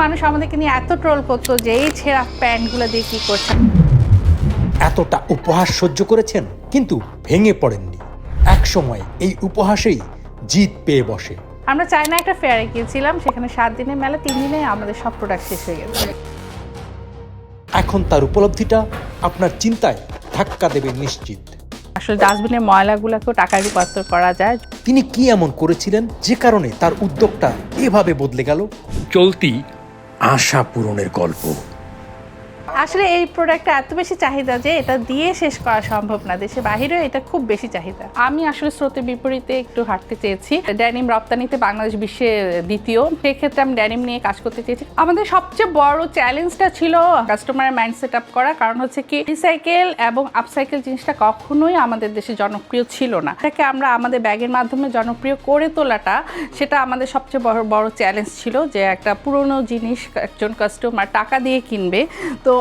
মানুষ আমাদেরকে নিয়ে এত ট্রোল করতো যে এই ছেঁড়া প্যান্টগুলো দিয়ে কি করছেন। এতটা উপহাস সহ্য করেছেন কিন্তু ভেঙে পড়েননি। একসময় এই উপহাসেই জিত পেয়ে বসে। আমরা চায়না একটা ফেয়ারে গিয়েছিলাম, সেখানে 7 দিনের মেলা, 3 দিনে আমাদের সব প্রোডাক্ট শেষ হয়ে গেছে। এখন তার উপলব্ধিটা আপনার চিন্তায় ধাক্কা দেবে নিশ্চিত। আসলে ডাস্টবিনের ময়লাগুলোকেও টাকায় রূপান্তর করা যায়। তিনি কি এমন করেছিলেন যে কারণে তার উদ্যোগটা এভাবে বদলে গেল? চলতি আশা পূরণের গল্প। আসলে এই প্রোডাক্টটা এত বেশি চাহিদা যে এটা দিয়ে শেষ করা সম্ভব না। দেশে বাহিরেও এটা খুব বেশি চাহিদা। আমি আসলে স্রোতের বিপরীতে একটু হাঁটতে চেয়েছি। ড্যানিম রপ্তানিতে বাংলাদেশ বিশ্বে দ্বিতীয়, সেক্ষেত্রে আমি ড্যানিম নিয়ে কাজ করতে চেয়েছি। আমাদের সবচেয়ে বড় চ্যালেঞ্জটা ছিল কাস্টমারের মাইন্ড সেট আপ করা। কারণ হচ্ছে কি, রিসাইকেল এবং আপসাইকেল জিনিসটা কখনোই আমাদের দেশে জনপ্রিয় ছিল না। এটাকে আমরা আমাদের ব্যাগের মাধ্যমে জনপ্রিয় করে তোলাটা, সেটা আমাদের সবচেয়ে বড় চ্যালেঞ্জ ছিল। যে একটা পুরনো জিনিস একজন কাস্টমার টাকা দিয়ে কিনবে, তো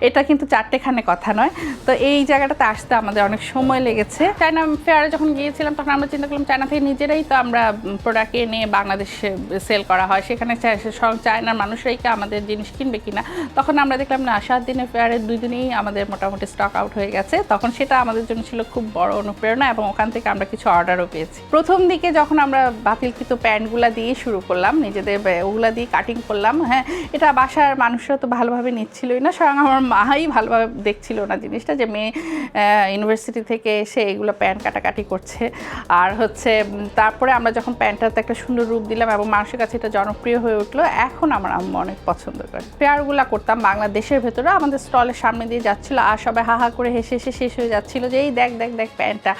এটা কিন্তু চারটেখানে কথা নয়। তো এই জায়গাটাতে আসতে আমাদের অনেক সময় লেগেছে। চায়না ফেয়ারে যখন গিয়েছিলাম তখন আমরা চিন্তা করলাম চায়না থেকে নিজেরাই তো আমরা প্রোডাক্ট এনে বাংলাদেশে সেল করা হয়, সেখানে চায়নার মানুষরাই কি আমাদের জিনিস কিনবে কিনা। তখন আমরা দেখলাম না, 7 দিনের ফেয়ারের 2 দিনেই আমাদের মোটামুটি স্টক আউট হয়ে গেছে। তখন সেটা আমাদের জন্য ছিল খুব বড় অনুপ্রেরণা এবং ওখান থেকে আমরা কিছু অর্ডারও পেয়েছি। প্রথম দিকে যখন আমরা বাতিলকৃত প্যান্টগুলা দিয়ে শুরু করলাম, নিজেদের ওগুলা দিয়ে কাটিং করলাম, হ্যাঁ, এটা বাসার মানুষরা তো ভালোভাবে নিচ্ছিল না, স্বয়ং আমার মাই ভালোভাবে দেখছিল না জিনিসটা, যে মেয়ে ইউনিভার্সিটি থেকে এসে এগুলো প্যান্ট কাটাকাটি করছে। আর হচ্ছে তারপরে আমরা যখন প্যান্টটাতে একটা সুন্দর রূপ দিলাম এবং মানুষের কাছে এটা জনপ্রিয় হয়ে উঠলো, এখন আমার আম্মু অনেক পছন্দ করে। ফেয়ারগুলো করতাম বাংলাদেশের ভেতরে, আমাদের স্টলের সামনে দিয়ে যাচ্ছিল আর সবাই হাহা করে হেসে হেসে শেষ হয়ে যাচ্ছিল যে এই দেখ দেখ দেখ প্যান্টটা।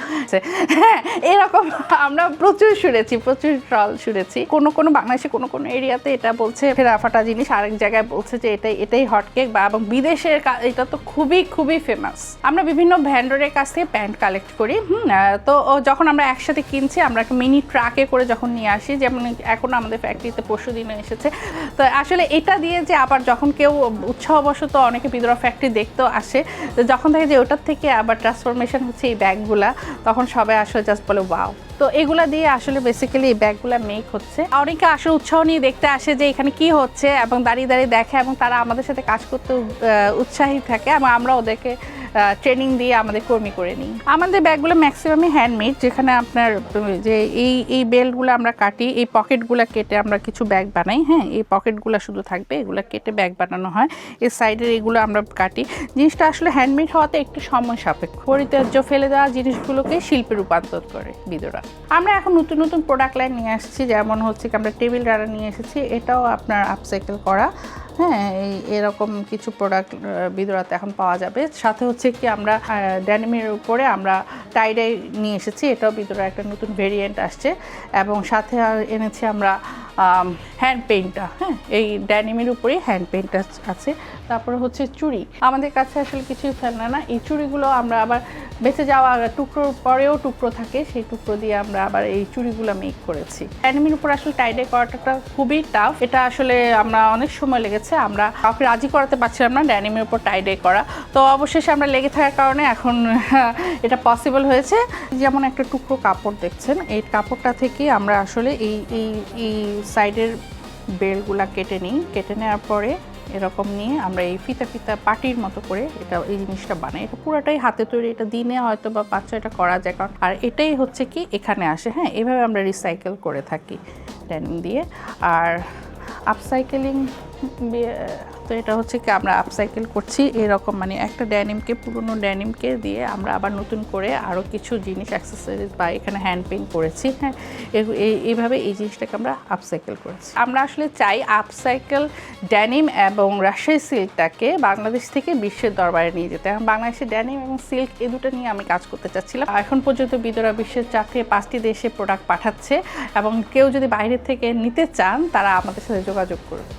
হ্যাঁ, এরকম আমরা প্রচুর শুনেছি, প্রচুর ট্রল শুনেছি। কোনো বাংলাদেশে কোনো এরিয়াতে এটা বলছে ফেরা ফাটা জিনিস, আরেক জায়গায় বলছে যে এটাই হটকেক, বা এবং বিদেশের এটা তো খুবই ফেমাস। আমরা বিভিন্ন ভ্যান্ডরের কাছ থেকে প্যান্ট কালেক্ট করি। তো যখন আমরা একসাথে কিনছি, আমরা একটা মিনি ট্রাকে করে যখন নিয়ে আসি, যেমন এখন আমাদের ফ্যাক্টরিতে পরশুদিনও এসেছে। তো আসলে এটা দিয়ে যে আবার যখন কেউ উৎসাহবশত অনেকে বিদরা ফ্যাক্টরি দেখতেও আসে, তো যখন দেখে যে ওটার থেকে আবার ট্রান্সফরমেশন হচ্ছে এই ব্যাগগুলা, তখন সবাই আসলে জাস্ট বলে ওয়াও। তো এগুলা দিয়ে আসলে বেসিক্যালি এই ব্যাগগুলা মেক হচ্ছে। অনেকে আসলে উৎসাহ নিয়ে দেখতে আসে যে এখানে কি হচ্ছে এবং দাঁড়িয়ে দেখে এবং তারা আমাদের সাথে কাজ করতে উৎসাহী থাকে এবং আমরা ওদেরকে ট্রেনিং দিয়ে আমাদের কর্মী করে নিই। আমাদের ব্যাগগুলো ম্যাক্সিমামই হ্যান্ডমেড, যেখানে আপনার যে এই বেল্টগুলো আমরা কাটি, এই পকেটগুলো কেটে আমরা কিছু ব্যাগ বানাই। হ্যাঁ, এই পকেটগুলো শুধু থাকবে, এগুলো কেটে ব্যাগ বানানো হয়। এর সাইডের এগুলো আমরা কাটি। জিনিসটা আসলে হ্যান্ডমেড হওয়াতে একটু সময় সাপেক্ষ। পরিত্যাজ্য ফেলে দেওয়া জিনিসগুলোকে শিল্পে রূপান্তর করে বিদরা। আমরা এখন নতুন প্রোডাক্ট লাইন নিয়ে আসছি, যেমন হচ্ছে কি আমরা টেবিল রানার নিয়ে এসেছি, এটাও আপনার আপসাইকেল করা। হ্যাঁ, এরকম কিছু প্রোডাক্ট বিদরাতে এখন পাওয়া যাবে। সাথে হচ্ছে কি আমরা ড্যানিমের উপরে আমরা টাইডাই নিয়ে এসেছি, এটাও বিদরা একটা নতুন ভেরিয়েন্ট আসছে। এবং সাথে এনেছি আমরা হ্যান্ড পেইন্টটা। হ্যাঁ, এই ড্যানিমের উপরেই হ্যান্ড পেইন্ট আছে। তারপরে হচ্ছে চুড়ি, আমাদের কাছে আসলে কিছুই ফেলনা না। এই চুড়িগুলো আমরা আবার বেঁচে যাওয়া টুকরোর পরেও টুকরো থাকে, সেই টুকরো দিয়ে আমরা আবার এই চুড়িগুলো মেক করেছি। ড্যানিমের উপর আসলে টাইডাই করাটা খুবই টাফ, এটা আসলে আমরা অনেক সময় লেগেছে, আমরা কাউকে রাজি করাতে পারছিলাম না ড্যানিমের উপর টাইডাই করা। তো অবশেষে আমরা লেগে থাকার কারণে এখন এটা পসিবল হয়েছে। যেমন একটা টুকরো কাপড় দেখছেন, এই কাপড়টা থেকে আমরা আসলে এই সাইডের বেলগুলা কেটে নিই। কেটে নেওয়ার পরে এরকম নিয়ে আমরা এই ফিতা পাটির মতো করে এই জিনিসটা বানাই। এটা পুরোটাই হাতে তৈরি, এটা দিনে হয়তো বা 5-6টা করা যায়, কারণ আর এটাই হচ্ছে কি এখানে আসে। হ্যাঁ, এভাবে আমরা রিসাইকেল করে থাকি ড্যানিম দিয়ে। আর আপসাইকেলিং, তো এটা হচ্ছে কি আমরা আপসাইকেল করছি এরকম, মানে একটা ড্যানিমকে, পুরনো ড্যানিমকে দিয়ে আমরা আবার নতুন করে আরও কিছু জিনিস অ্যাক্সেসরিজ বা এখানে হ্যান্ড পেইন্ট করেছি। হ্যাঁ, এইভাবে এই জিনিসটাকে আমরা আপসাইকেল করেছি। আমরা আসলে চাই আপসাইকেল ড্যানিম এবং রাজশাহী সিল্কটাকে বাংলাদেশ থেকে বিশ্বের দরবারে নিয়ে যেতে। এখন বাংলাদেশে ড্যানিম এবং সিল্ক এই দুটো নিয়ে আমি কাজ করতে চাচ্ছিলাম। এখন পর্যন্ত বিদরা বিশ্বের 4-5টি দেশে প্রোডাক্ট পাঠাচ্ছে এবং কেউ যদি বাইরে থেকে নিতে চান তারা আমাদের সাথে যোগাযোগ করবে।